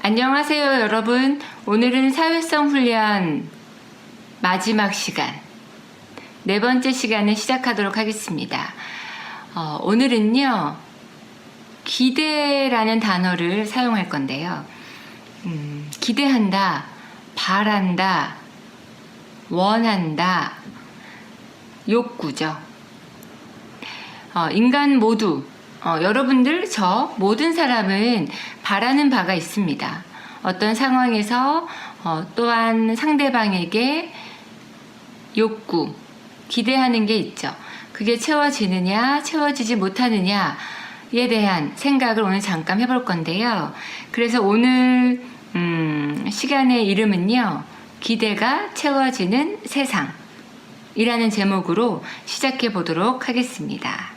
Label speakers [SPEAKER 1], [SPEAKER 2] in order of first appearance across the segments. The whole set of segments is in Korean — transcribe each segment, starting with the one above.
[SPEAKER 1] 안녕하세요, 여러분. 오늘은 사회성 훈련 마지막 시간, 네 번째 시간을 시작하도록 하겠습니다. 오늘은요, 기대라는 단어를 사용할 건데요. 기대한다, 바란다, 원한다, 욕구죠. 인간 모두, 여러분들, 저, 모든 사람은 바라는 바가 있습니다. 어떤 상황에서 또한 상대방에게 욕구, 기대하는 게 있죠. 그게 채워지느냐, 채워지지 못하느냐에 대한 생각을 오늘 잠깐 해볼 건데요. 그래서 오늘 시간의 이름은요, 기대가 채워지는 세상이라는 제목으로 시작해 보도록 하겠습니다.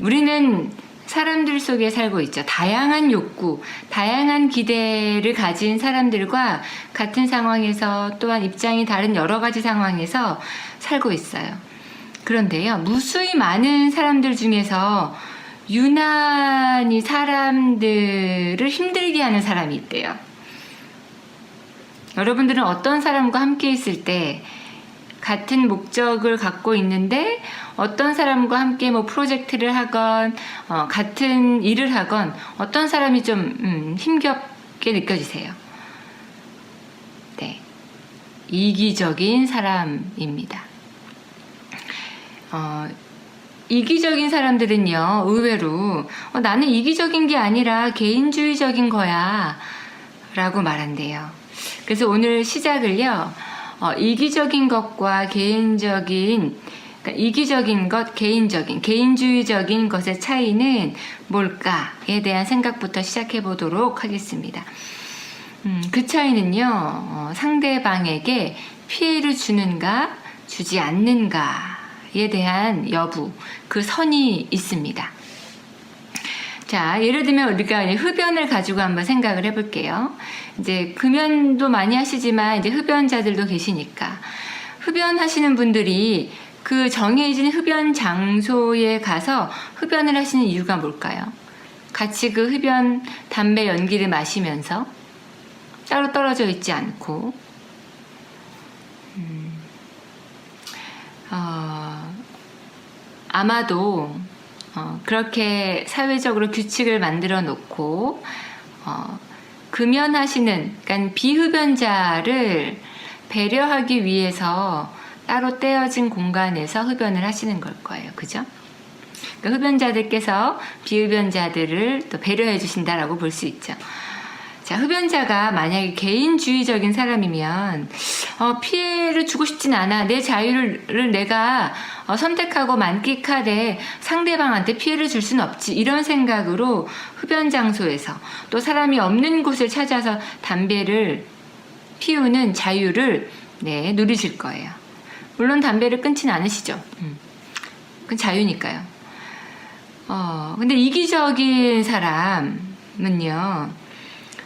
[SPEAKER 1] 우리는 사람들 속에 살고 있죠. 다양한 욕구, 다양한 기대를 가진 사람들과 같은 상황에서 또한 입장이 다른 여러 가지 상황에서 살고 있어요. 그런데요, 무수히 많은 사람들 중에서 유난히 사람들을 힘들게 하는 사람이 있대요. 여러분들은 어떤 사람과 함께 있을 때 같은 목적을 갖고 있는데 어떤 사람과 함께 뭐 프로젝트를 하건 같은 일을 하건 어떤 사람이 좀 힘겹게 느껴지세요? 네, 이기적인 사람입니다. 이기적인 사람들은요, 의외로 나는 이기적인 게 아니라 개인주의적인 거야 라고 말한대요. 그래서 오늘 시작을요, 이기적인 것과 개인적인, 그러니까 이기적인 것, 개인주의적인 것의 차이는 뭘까에 대한 생각부터 시작해 보도록 하겠습니다. 그 차이는요, 상대방에게 피해를 주는가, 주지 않는가에 대한 여부, 그 선이 있습니다. 자, 예를 들면 우리가 흡연을 가지고 한번 생각을 해볼게요. 이제 금연도 많이 하시지만 이제 흡연자들도 계시니까 흡연하시는 분들이 그 정해진 흡연 장소에 가서 흡연을 하시는 이유가 뭘까요? 같이 그 흡연 담배 연기를 마시면서 따로 떨어져 있지 않고 아마도 그렇게 사회적으로 규칙을 만들어 놓고 금연하시는, 그러니까 비흡연자를 배려하기 위해서 따로 떼어진 공간에서 흡연을 하시는 걸 거예요. 그죠? 그러니까 흡연자들께서 비흡연자들을 또 배려해 주신다라고 볼 수 있죠. 자, 흡연자가 만약에 개인주의적인 사람이면 피해를 주고 싶진 않아. 내 자유를 내가 선택하고 만끽하되 상대방한테 피해를 줄 수는 없지. 이런 생각으로 흡연 장소에서 또 사람이 없는 곳을 찾아서 담배를 피우는 자유를 누리실 거예요. 물론 담배를 끊진 않으시죠. 그건 자유니까요. 근데 이기적인 사람은요,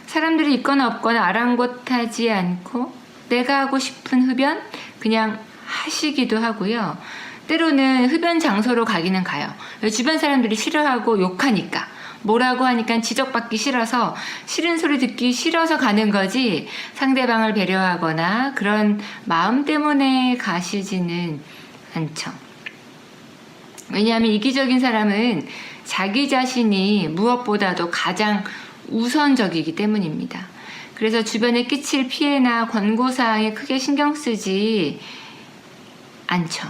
[SPEAKER 1] 사람들이 있거나 없거나 아랑곳하지 않고 내가 하고 싶은 흡연 그냥 하시기도 하고요. 때로는 흡연 장소로 가기는 가요. 주변 사람들이 싫어하고 욕하니까, 뭐라고 하니까 지적받기 싫어서, 싫은 소리 듣기 싫어서 가는 거지 상대방을 배려하거나 그런 마음 때문에 가시지는 않죠. 왜냐하면 이기적인 사람은 자기 자신이 무엇보다도 가장 우선적이기 때문입니다. 그래서 주변에 끼칠 피해나 권고사항에 크게 신경 쓰지 않죠.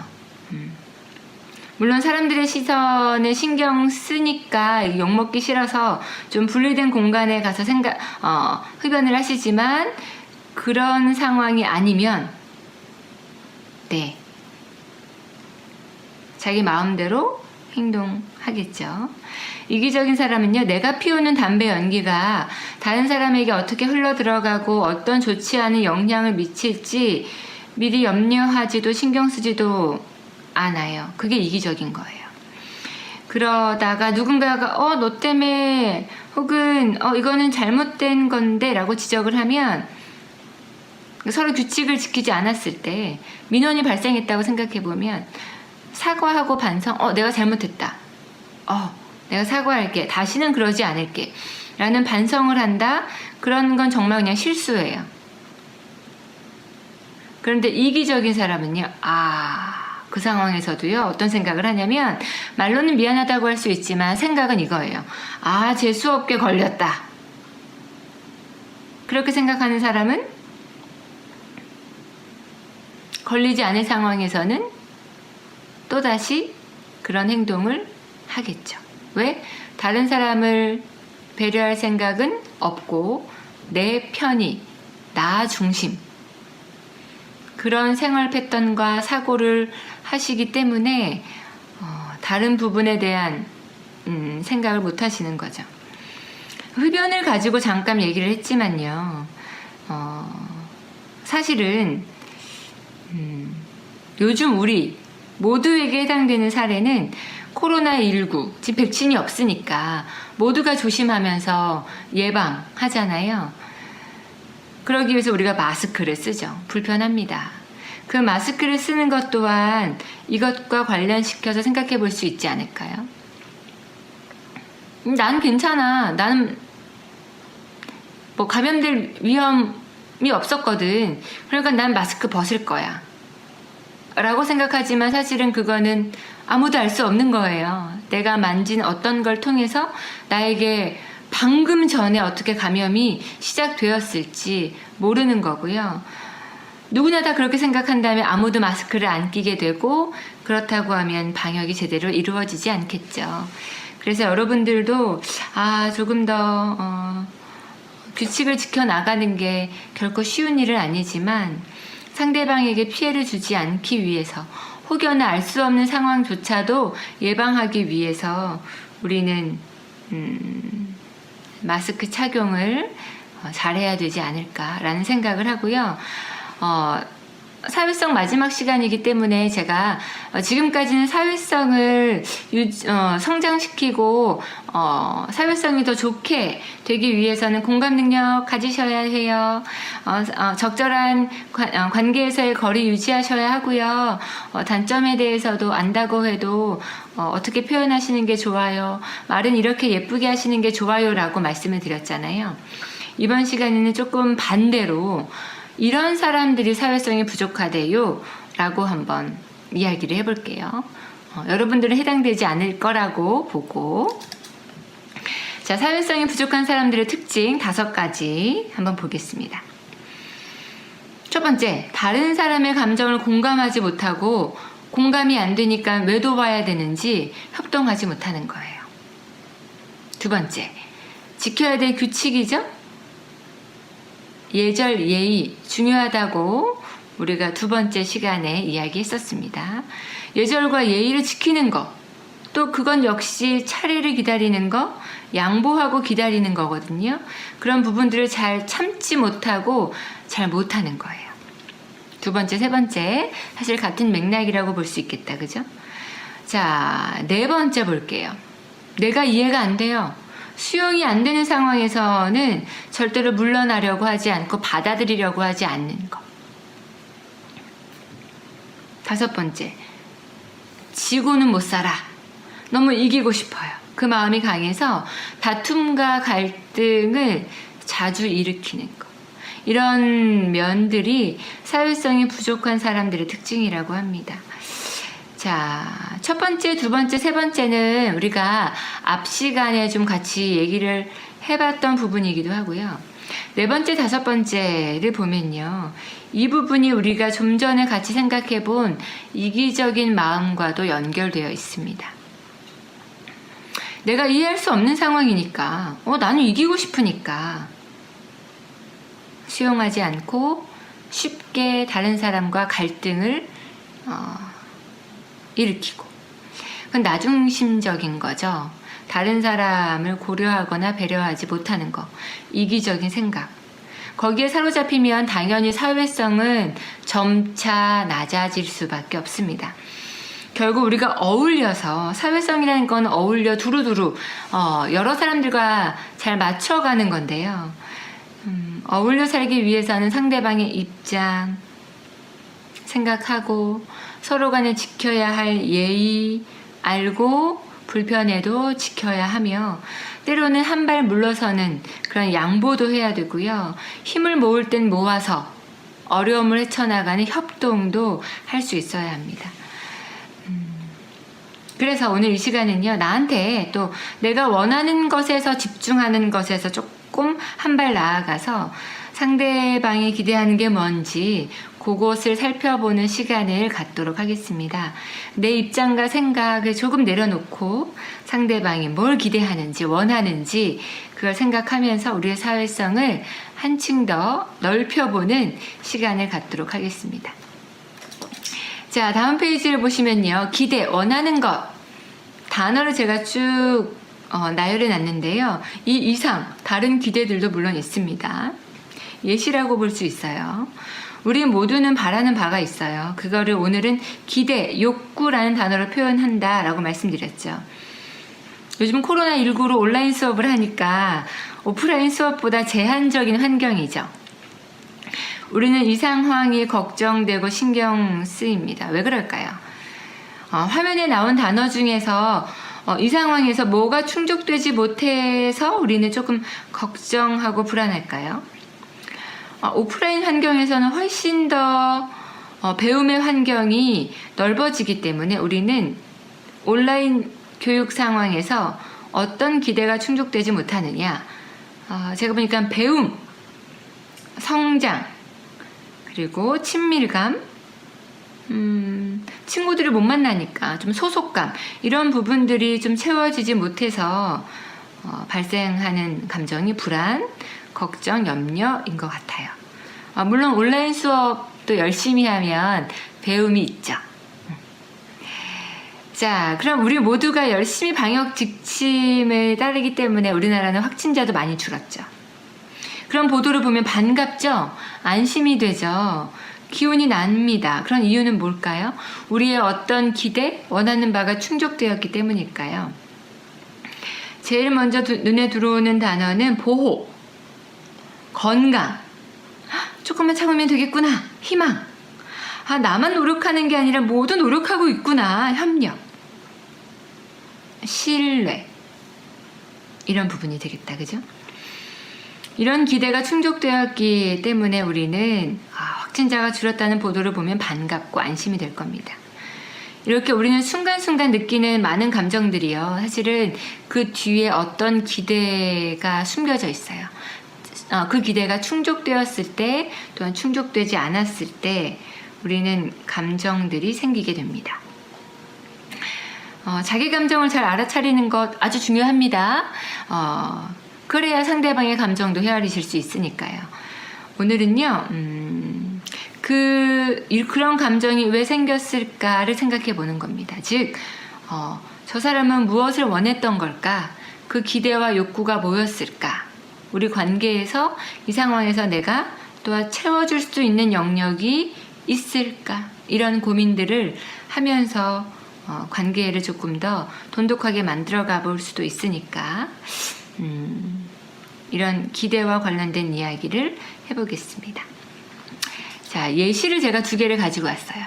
[SPEAKER 1] 물론 사람들의 시선에 신경 쓰니까 욕먹기 싫어서 좀 분리된 공간에 가서 흡연을 하시지만 그런 상황이 아니면 자기 마음대로 행동하겠죠. 이기적인 사람은요, 내가 피우는 담배 연기가 다른 사람에게 어떻게 흘러 들어가고 어떤 좋지 않은 영향을 미칠지 미리 염려하지도 신경 쓰지도 않아요. 그게 이기적인 거예요. 그러다가 누군가가 너 때문에 혹은 이거는 잘못된 건데 라고 지적을 하면 서로 규칙을 지키지 않았을 때 민원이 발생했다고 생각해 보면 사과하고 반성, 내가 잘못했다. 내가 사과할게. 다시는 그러지 않을게. 라는 반성을 한다. 그런 건 정말 그냥 실수예요. 그런데 이기적인 사람은요. 그 상황에서도요. 어떤 생각을 하냐면 말로는 미안하다고 할 수 있지만 생각은 이거예요. 재수없게 걸렸다. 그렇게 생각하는 사람은 걸리지 않을 상황에서는 또다시 그런 행동을 하겠죠. 왜? 다른 사람을 배려할 생각은 없고 내 편의, 나 중심 그런 생활 패턴과 사고를 하시기 때문에 다른 부분에 대한 생각을 못 하시는 거죠. 흡연을 가지고 잠깐 얘기를 했지만요. 사실은 요즘 우리 모두에게 해당되는 사례는 코로나19, 지금 백신이 없으니까 모두가 조심하면서 예방하잖아요. 그러기 위해서 우리가 마스크를 쓰죠. 불편합니다. 그 마스크를 쓰는 것 또한 이것과 관련시켜서 생각해 볼 수 있지 않을까요? 난 괜찮아. 나는 뭐 감염될 위험이 없었거든. 그러니까 난 마스크 벗을 거야. 라고 생각하지만 사실은 그거는 아무도 알 수 없는 거예요. 내가 만진 어떤 걸 통해서 나에게 방금 전에 어떻게 감염이 시작되었을지 모르는 거고요. 누구나 다 그렇게 생각한다면 아무도 마스크를 안 끼게 되고 그렇다고 하면 방역이 제대로 이루어지지 않겠죠. 그래서 여러분들도 조금 더 규칙을 지켜나가는 게 결코 쉬운 일은 아니지만 상대방에게 피해를 주지 않기 위해서 혹여나 알 수 없는 상황조차도 예방하기 위해서 우리는 마스크 착용을 잘해야 되지 않을까라는 생각을 하고요. 사회성 마지막 시간이기 때문에 제가 지금까지는 사회성을 성장시키고 사회성이 더 좋게 되기 위해서는 공감 능력 가지셔야 해요. 적절한 관계에서의 거리 유지하셔야 하고요. 단점에 대해서도 안다고 해도 어떻게 표현하시는 게 좋아요. 말은 이렇게 예쁘게 하시는 게 좋아요 라고 말씀을 드렸잖아요. 이번 시간에는 조금 반대로 이런 사람들이 사회성이 부족하대요 라고 한번 이야기를 해볼게요. 여러분들은 해당되지 않을 거라고 보고, 자, 사회성이 부족한 사람들의 특징 5가지 한번 보겠습니다. 첫 번째, 다른 사람의 감정을 공감하지 못하고 공감이 안 되니까 왜 도와야 되는지 협동하지 못하는 거예요. 두 번째, 지켜야 될 규칙이죠? 예절, 예의 중요하다고 우리가 2번째 시간에 이야기했었습니다. 예절과 예의를 지키는 것, 또 그건 역시 차례를 기다리는 것, 양보하고 기다리는 거거든요. 그런 부분들을 잘 참지 못하고 잘 못하는 거예요. 2번째, 3번째 사실 같은 맥락이라고 볼 수 있겠다. 그죠? 자, 4번째 볼게요. 내가 이해가 안 돼요. 수용이 안 되는 상황에서는 절대로 물러나려고 하지 않고 받아들이려고 하지 않는 것. 5번째, 지고는 못 살아. 너무 이기고 싶어요. 그 마음이 강해서 다툼과 갈등을 자주 일으키는 것. 이런 면들이 사회성이 부족한 사람들의 특징이라고 합니다. 자, 첫 번째, 2번째, 3번째는 우리가 앞 시간에 좀 같이 얘기를 해봤던 부분이기도 하고요. 4번째, 5번째를 보면요. 이 부분이 우리가 좀 전에 같이 생각해 본 이기적인 마음과도 연결되어 있습니다. 내가 이해할 수 없는 상황이니까, 나는 이기고 싶으니까 수용하지 않고 쉽게 다른 사람과 갈등을 일으키고, 그건 나중심적인 거죠. 다른 사람을 고려하거나 배려하지 못하는 거, 이기적인 생각. 거기에 사로잡히면 당연히 사회성은 점차 낮아질 수밖에 없습니다. 결국 우리가 어울려서, 사회성이라는 건 어울려 두루두루 여러 사람들과 잘 맞춰가는 건데요. 어울려 살기 위해서는 상대방의 입장 생각하고 서로 간에 지켜야 할 예의 알고 불편해도 지켜야 하며 때로는 한 발 물러서는 그런 양보도 해야 되고요. 힘을 모을 땐 모아서 어려움을 헤쳐나가는 협동도 할 수 있어야 합니다. 그래서 오늘 이 시간은요, 나한테 또 내가 원하는 것에서 집중하는 것에서 조금 한 발 나아가서 상대방이 기대하는 게 뭔지 그것을 살펴보는 시간을 갖도록 하겠습니다. 내 입장과 생각을 조금 내려놓고 상대방이 뭘 기대하는지 원하는지 그걸 생각하면서 우리의 사회성을 한층 더 넓혀보는 시간을 갖도록 하겠습니다. 자, 다음 페이지를 보시면요. 기대, 원하는 것. 단어를 제가 쭉 나열해 놨는데요. 이 이상, 다른 기대들도 물론 있습니다. 예시라고 볼 수 있어요. 우리 모두는 바라는 바가 있어요. 그거를 오늘은 기대, 욕구라는 단어로 표현한다 라고 말씀드렸죠. 요즘 코로나19로 온라인 수업을 하니까 오프라인 수업보다 제한적인 환경이죠. 우리는 이 상황이 걱정되고 신경 쓰입니다. 왜 그럴까요? 화면에 나온 단어 중에서 이 상황에서 뭐가 충족되지 못해서 우리는 조금 걱정하고 불안할까요? 오프라인 환경에서는 훨씬 더 배움의 환경이 넓어지기 때문에 우리는 온라인 교육 상황에서 어떤 기대가 충족되지 못하느냐, 제가 보니까 배움, 성장, 그리고 친밀감, 친구들을 못 만나니까 좀 소속감, 이런 부분들이 좀 채워지지 못해서 발생하는 감정이 불안, 걱정, 염려인 것 같아요. 물론 온라인 수업도 열심히 하면 배움이 있죠. 자, 그럼 우리 모두가 열심히 방역 지침을 따르기 때문에 우리나라는 확진자도 많이 줄었죠. 그런 보도를 보면 반갑죠? 안심이 되죠? 기운이 납니다. 그런 이유는 뭘까요? 우리의 어떤 기대, 원하는 바가 충족되었기 때문일까요? 제일 먼저 눈에 들어오는 단어는 보호, 건강, 조금만 참으면 되겠구나, 희망, 나만 노력하는 게 아니라 모두 노력하고 있구나, 협력, 신뢰, 이런 부분이 되겠다, 그죠? 이런 기대가 충족되었기 때문에 우리는 확진자가 줄었다는 보도를 보면 반갑고 안심이 될 겁니다. 이렇게 우리는 순간순간 느끼는 많은 감정들이요, 사실은 그 뒤에 어떤 기대가 숨겨져 있어요. 그 기대가 충족되었을 때 또한 충족되지 않았을 때 우리는 감정들이 생기게 됩니다. 자기 감정을 잘 알아차리는 것 아주 중요합니다. 그래야 상대방의 감정도 헤아리실 수 있으니까요. 오늘은요, 그런 감정이 왜 생겼을까를 생각해 보는 겁니다. 즉, 저 사람은 무엇을 원했던 걸까? 그 기대와 욕구가 뭐였을까? 우리 관계에서 이 상황에서 내가 또 채워줄 수 있는 영역이 있을까? 이런 고민들을 하면서 관계를 조금 더 돈독하게 만들어가 볼 수도 있으니까 이런 기대와 관련된 이야기를 해보겠습니다. 자, 예시를 제가 2개를 가지고 왔어요.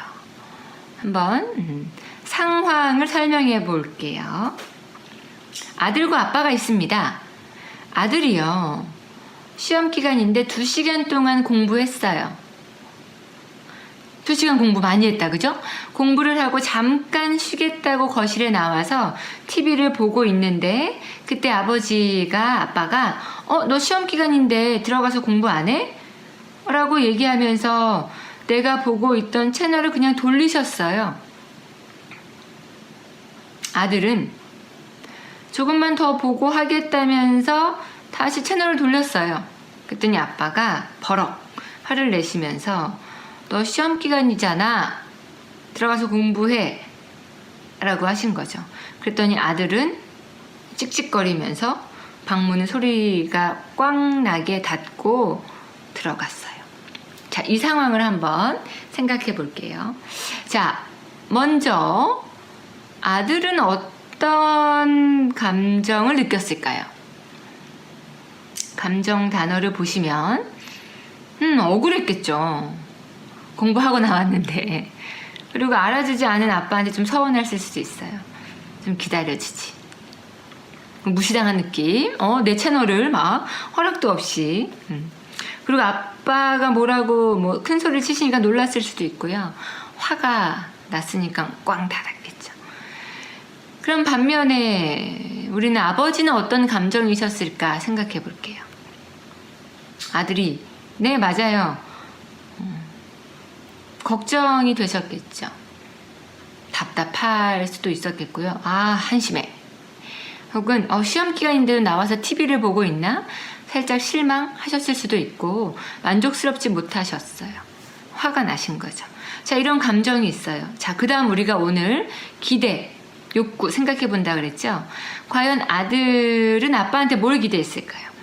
[SPEAKER 1] 한번 상황을 설명해 볼게요. 아들과 아빠가 있습니다. 아들이요, 시험 기간인데 2시간 동안 공부했어요. 2시간 공부 많이 했다, 그죠? 공부를 하고 잠깐 쉬겠다고 거실에 나와서 TV를 보고 있는데 그때 아빠가 너 시험 기간인데 들어가서 공부 안 해? 라고 얘기하면서 내가 보고 있던 채널을 그냥 돌리셨어요. 아들은 조금만 더 보고 하겠다면서 다시 채널을 돌렸어요. 그랬더니 아빠가 버럭 화를 내시면서 너 시험 기간이잖아, 들어가서 공부해 라고 하신 거죠. 그랬더니 아들은 찍찍거리면서 방문 소리가 꽝 나게 닫고 들어갔어요. 자, 이 상황을 한번 생각해 볼게요. 자, 먼저 아들은 어떤 감정을 느꼈을까요? 감정 단어를 보시면 억울했겠죠. 공부하고 나왔는데. 그리고 알아주지 않은 아빠한테 좀 서운했을 수도 있어요. 좀 기다려주지. 무시당한 느낌. 내 채널을 막 허락도 없이. 그리고 아빠가 뭐라고 뭐 큰 소리를 치시니까 놀랐을 수도 있고요. 화가 났으니까 꽝 닫았겠죠. 그럼 반면에 우리는 아버지는 어떤 감정이셨을까 생각해 볼게요. 아들이 네 맞아요. 걱정이 되셨겠죠. 답답할 수도 있었겠고요. 한심해. 혹은 시험 기간인데도 나와서 TV를 보고 있나? 살짝 실망하셨을 수도 있고 만족스럽지 못하셨어요. 화가 나신 거죠. 자, 이런 감정이 있어요. 자, 그 다음 우리가 오늘 기대, 욕구 생각해 본다 그랬죠. 과연 아들은 아빠한테 뭘 기대했을까요?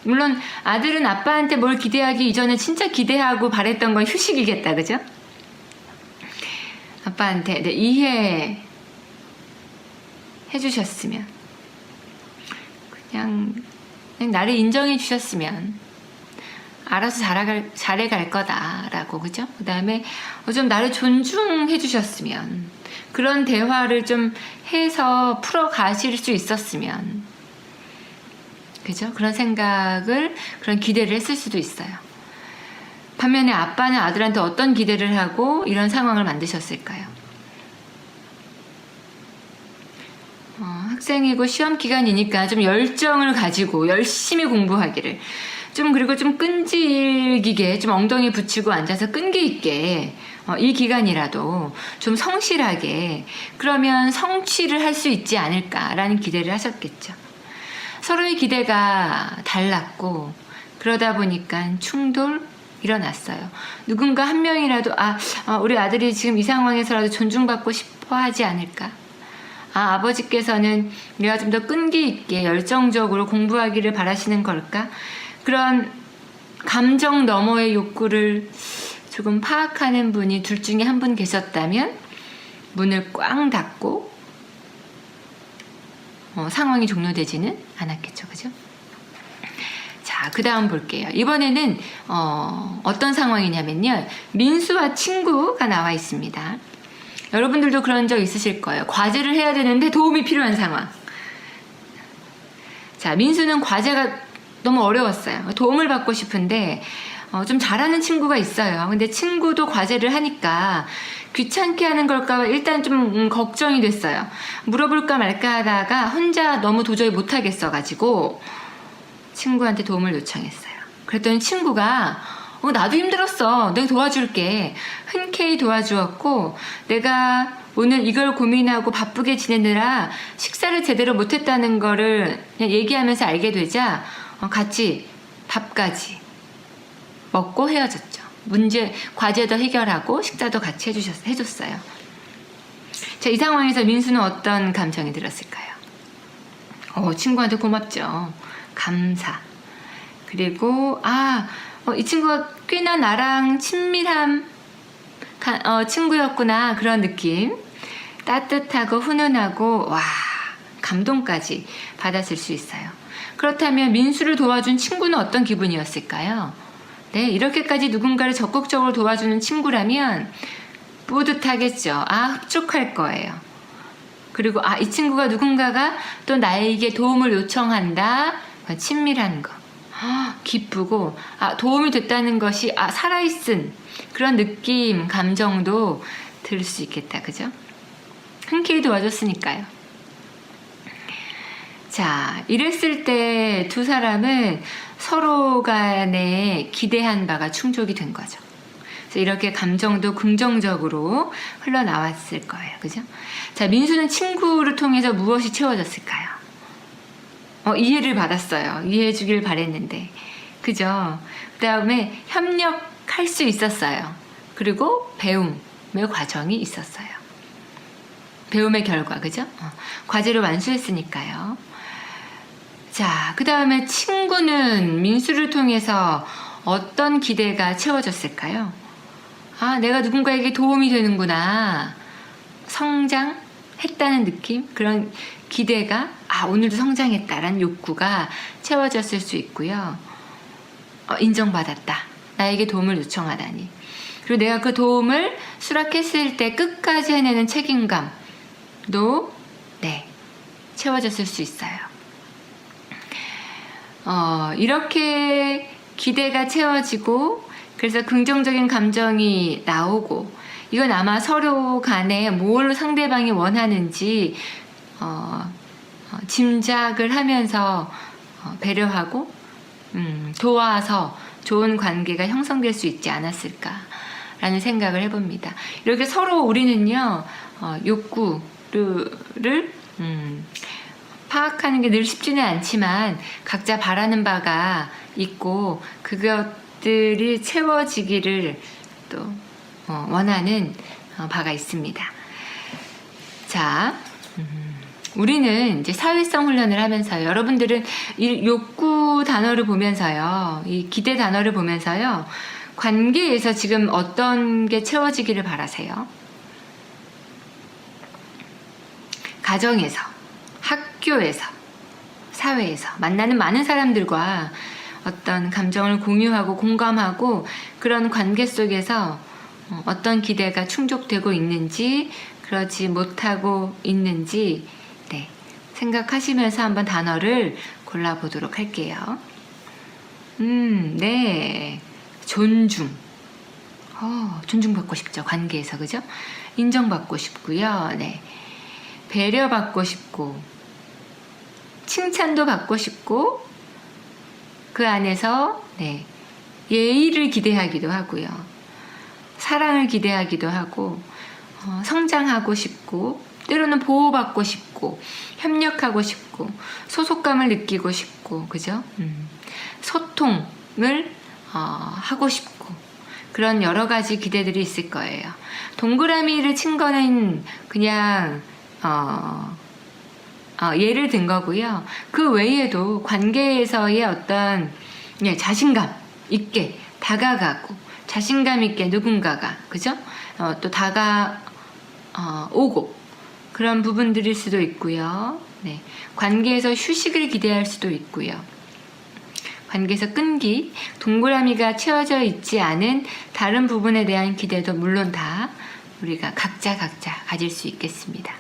[SPEAKER 1] 물론 아들은 아빠한테 뭘 기대하기 이전에 진짜 기대하고 바랬던 건 휴식이겠다, 그죠? 아빠한테 이해해 주셨으면, 그냥 나를 인정해 주셨으면 알아서 잘해갈 거다라고, 그죠? 그 다음에 좀 나를 존중해 주셨으면, 그런 대화를 좀 해서 풀어가실 수 있었으면, 그죠? 그런 생각을, 그런 기대를 했을 수도 있어요. 반면에 아빠는 아들한테 어떤 기대를 하고 이런 상황을 만드셨을까요? 학생이고 시험 기간이니까 좀 열정을 가지고 열심히 공부하기를, 그리고 좀 끈질기게 좀 엉덩이 붙이고 앉아서 끈기 있게 이 기간이라도 좀 성실하게, 그러면 성취를 할 수 있지 않을까라는 기대를 하셨겠죠. 서로의 기대가 달랐고 그러다 보니까 충돌 일어났어요. 누군가 한 명이라도 우리 아들이 지금 이 상황에서라도 존중받고 싶어 하지 않을까? 아버지께서는 내가 좀 더 끈기 있게 열정적으로 공부하기를 바라시는 걸까? 그런 감정 너머의 욕구를 조금 파악하는 분이 둘 중에 한 분 계셨다면 문을 꽝 닫고 상황이 종료되지는 않았겠죠. 그죠? 자, 그 다음 볼게요. 이번에는 어떤 상황이냐면요. 민수와 친구가 나와 있습니다. 여러분들도 그런 적 있으실 거예요. 과제를 해야 되는데 도움이 필요한 상황. 자, 민수는 과제가 너무 어려웠어요. 도움을 받고 싶은데 좀 잘하는 친구가 있어요. 근데 친구도 과제를 하니까 귀찮게 하는 걸까 봐 일단 좀 걱정이 됐어요. 물어볼까 말까 하다가 혼자 너무 도저히 못하겠어가지고 친구한테 도움을 요청했어요. 그랬더니 친구가 나도 힘들었어. 내가 도와줄게. 흔쾌히 도와주었고, 내가 오늘 이걸 고민하고 바쁘게 지내느라 식사를 제대로 못했다는 거를 그냥 얘기하면서 알게 되자 같이 밥까지 먹고 헤어졌죠. 과제도 해결하고 식사도 같이 해줬어요. 자, 이 상황에서 민수는 어떤 감정이 들었을까요? 친구한테 고맙죠. 감사. 그리고 이 친구가 꽤나 나랑 친밀한 친구였구나, 그런 느낌. 따뜻하고 훈훈하고 감동까지 받았을 수 있어요. 그렇다면 민수를 도와준 친구는 어떤 기분이었을까요? 네, 이렇게까지 누군가를 적극적으로 도와주는 친구라면 뿌듯하겠죠. 흡족할 거예요. 그리고 이 친구가 누군가가 또 나에게 도움을 요청한다. 친밀한 거. 기쁘고 도움이 됐다는 것이 살아있은 그런 느낌, 감정도 들 수 있겠다. 그죠? 흔쾌히 도와줬으니까요. 자, 이랬을 때 두 사람은 서로 간에 기대한 바가 충족이 된 거죠. 그래서 이렇게 감정도 긍정적으로 흘러나왔을 거예요. 그죠? 자, 민수는 친구를 통해서 무엇이 채워졌을까요? 이해를 받았어요. 이해해 주길 바랬는데. 그죠? 그 다음에 협력할 수 있었어요. 그리고 배움의 과정이 있었어요. 배움의 결과, 그죠? 과제를 완수했으니까요. 자, 그 다음에 친구는 민수를 통해서 어떤 기대가 채워졌을까요? 내가 누군가에게 도움이 되는구나. 성장했다는 느낌? 그런 기대가 오늘도 성장했다라는 욕구가 채워졌을 수 있고요. 인정받았다. 나에게 도움을 요청하다니. 그리고 내가 그 도움을 수락했을 때 끝까지 해내는 책임감도 채워졌을 수 있어요. 이렇게 기대가 채워지고 그래서 긍정적인 감정이 나오고 이건 아마 서로 간에 뭘 상대방이 원하는지 짐작을 하면서 배려하고 도와서 좋은 관계가 형성될 수 있지 않았을까라는 생각을 해봅니다. 이렇게 서로 우리는요 욕구를 파악하는 게 늘 쉽지는 않지만 각자 바라는 바가 있고 그것들이 채워지기를 또 원하는 바가 있습니다. 자, 우리는 이제 사회성 훈련을 하면서요. 여러분들은 이 욕구 단어를 보면서요, 이 기대 단어를 보면서요, 관계에서 지금 어떤 게 채워지기를 바라세요? 가정에서, 학교에서, 사회에서 만나는 많은 사람들과 어떤 감정을 공유하고 공감하고 그런 관계 속에서 어떤 기대가 충족되고 있는지 그러지 못하고 있는지 생각하시면서 한번 단어를 골라보도록 할게요. 네. 존중. 존중받고 싶죠. 관계에서, 그죠? 인정받고 싶고요. 네. 배려받고 싶고, 칭찬도 받고 싶고, 그 안에서, 네. 예의를 기대하기도 하고요. 사랑을 기대하기도 하고, 성장하고 싶고, 때로는 보호받고 싶고, 협력하고 싶고, 소속감을 느끼고 싶고, 그죠? 소통을 하고 싶고, 그런 여러 가지 기대들이 있을 거예요. 동그라미를 친 거는 그냥 예를 든 거고요. 그 외에도 관계에서의 어떤 자신감 있게 다가가고, 자신감 있게 누군가가, 그죠? 또 다가오고, 그런 부분들일 수도 있고요. 네. 관계에서 휴식을 기대할 수도 있고요. 관계에서 끈기, 동그라미가 채워져 있지 않은 다른 부분에 대한 기대도 물론 다 우리가 각자 가질 수 있겠습니다.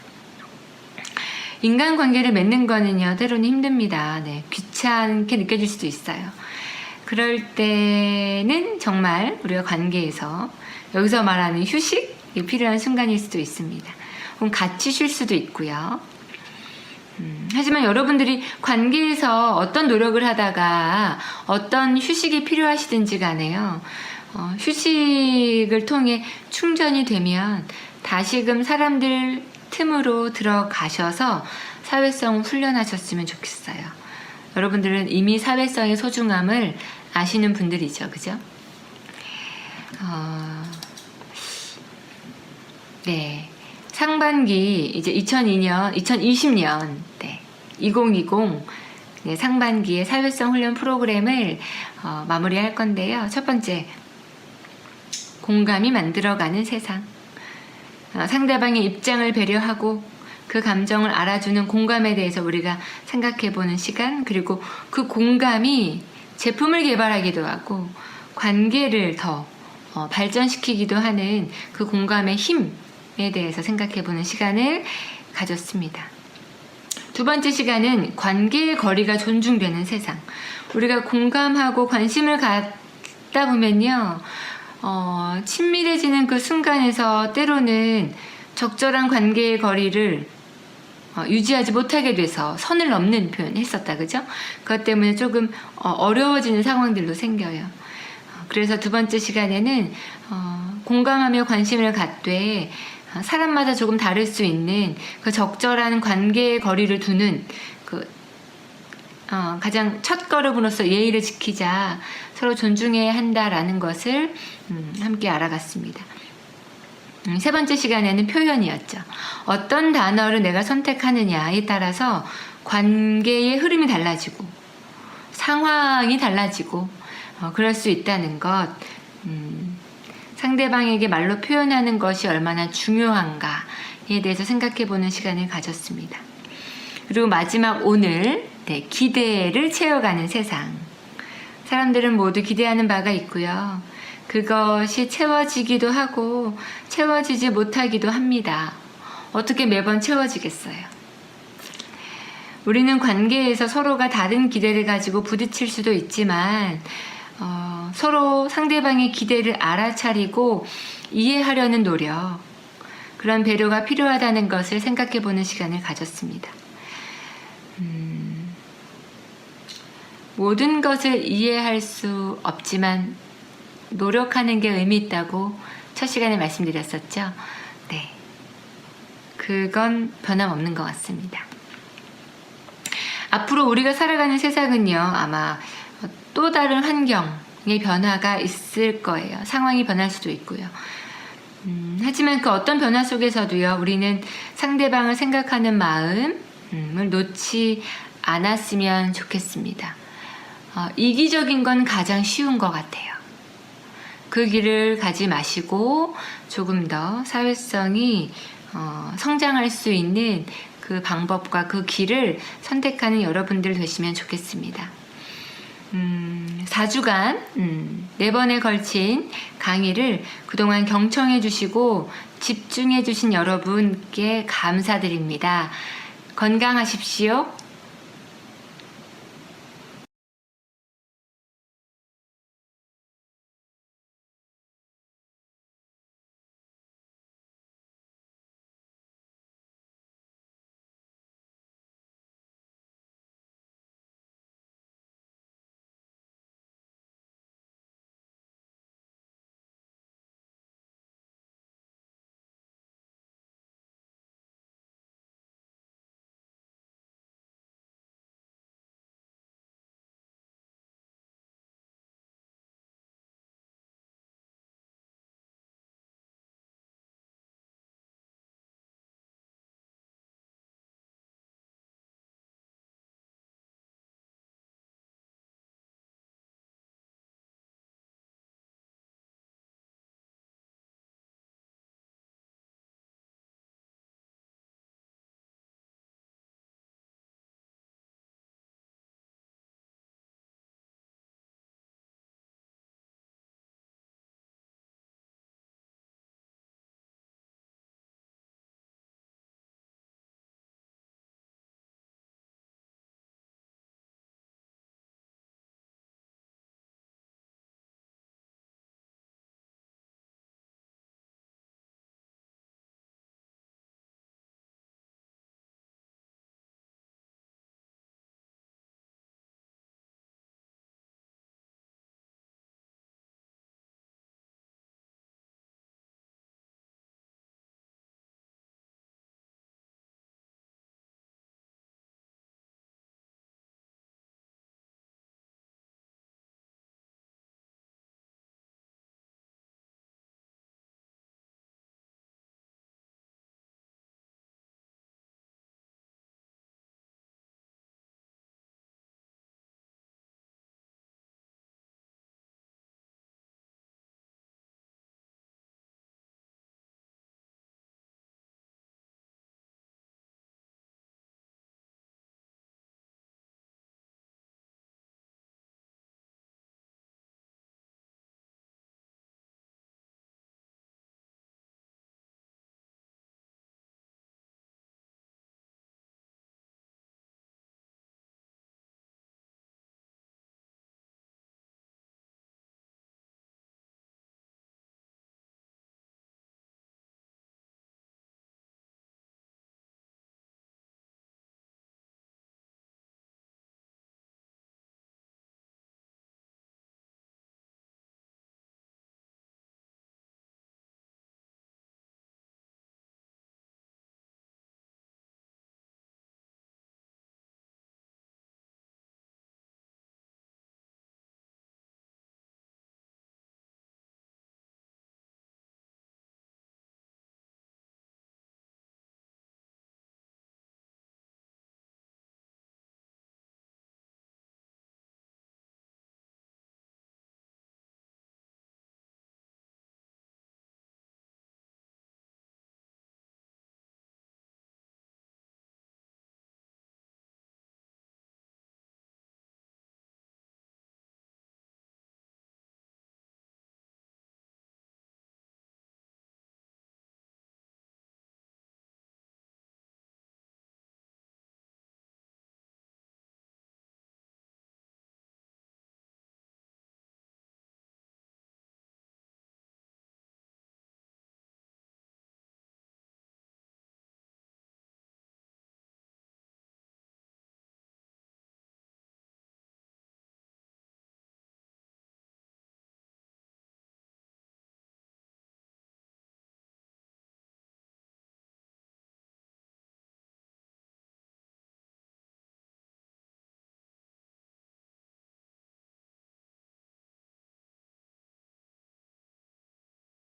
[SPEAKER 1] 인간관계를 맺는 거는요, 때로는 힘듭니다. 네. 귀찮게 느껴질 수도 있어요. 그럴 때는 정말 우리가 관계에서 여기서 말하는 휴식이 필요한 순간일 수도 있습니다. 그럼 같이 쉴 수도 있고요. 하지만 여러분들이 관계에서 어떤 노력을 하다가 어떤 휴식이 필요하시든지 간에요. 휴식을 통해 충전이 되면 다시금 사람들 틈으로 들어가셔서 사회성을 훈련하셨으면 좋겠어요. 여러분들은 이미 사회성의 소중함을 아시는 분들이죠. 그죠? 네. 상반기 이제 2020년 2020 상반기의 사회성 훈련 프로그램을 마무리할 건데요. 첫 번째, 공감이 만들어가는 세상. 상대방의 입장을 배려하고 그 감정을 알아주는 공감에 대해서 우리가 생각해보는 시간, 그리고 그 공감이 제품을 개발하기도 하고 관계를 더 발전시키기도 하는 그 공감의 힘에 대해서 생각해보는 시간을 가졌습니다. 두 번째 시간은 관계의 거리가 존중되는 세상. 우리가 공감하고 관심을 갖다 보면요, 친밀해지는 그 순간에서 때로는 적절한 관계의 거리를 유지하지 못하게 돼서 선을 넘는 표현 했었다, 그죠? 그것 때문에 조금 어려워지는 상황들도 생겨요. 그래서 두 번째 시간에는 공감하며 관심을 갖되 사람마다 조금 다를 수 있는 그 적절한 관계의 거리를 두는 가장 첫 걸음으로서 예의를 지키자, 서로 존중해야 한다라는 것을 함께 알아갔습니다. 세 번째 시간에는 표현이었죠. 어떤 단어를 내가 선택하느냐에 따라서 관계의 흐름이 달라지고 상황이 달라지고 그럴 수 있다는 것, 상대방에게 말로 표현하는 것이 얼마나 중요한가에 대해서 생각해보는 시간을 가졌습니다. 그리고 마지막 오늘 기대를 채워가는 세상. 사람들은 모두 기대하는 바가 있고요. 그것이 채워지기도 하고 채워지지 못하기도 합니다. 어떻게 매번 채워지겠어요? 우리는 관계에서 서로가 다른 기대를 가지고 부딪힐 수도 있지만 서로 상대방의 기대를 알아차리고 이해하려는 노력, 그런 배려가 필요하다는 것을 생각해보는 시간을 가졌습니다. 모든 것을 이해할 수 없지만 노력하는 게 의미 있다고 첫 시간에 말씀드렸었죠. 네, 그건 변함없는 것 같습니다. 앞으로 우리가 살아가는 세상은요, 아마 또 다른 환경의 변화가 있을 거예요. 상황이 변할 수도 있고요. 하지만 그 어떤 변화 속에서도요, 우리는 상대방을 생각하는 마음을 놓지 않았으면 좋겠습니다. 이기적인 건 가장 쉬운 것 같아요. 그 길을 가지 마시고 조금 더 사회성이 성장할 수 있는 그 방법과 그 길을 선택하는 여러분들 되시면 좋겠습니다. 4주간 4번에 걸친 강의를 그동안 경청해 주시고 집중해 주신 여러분께 감사드립니다. 건강하십시오.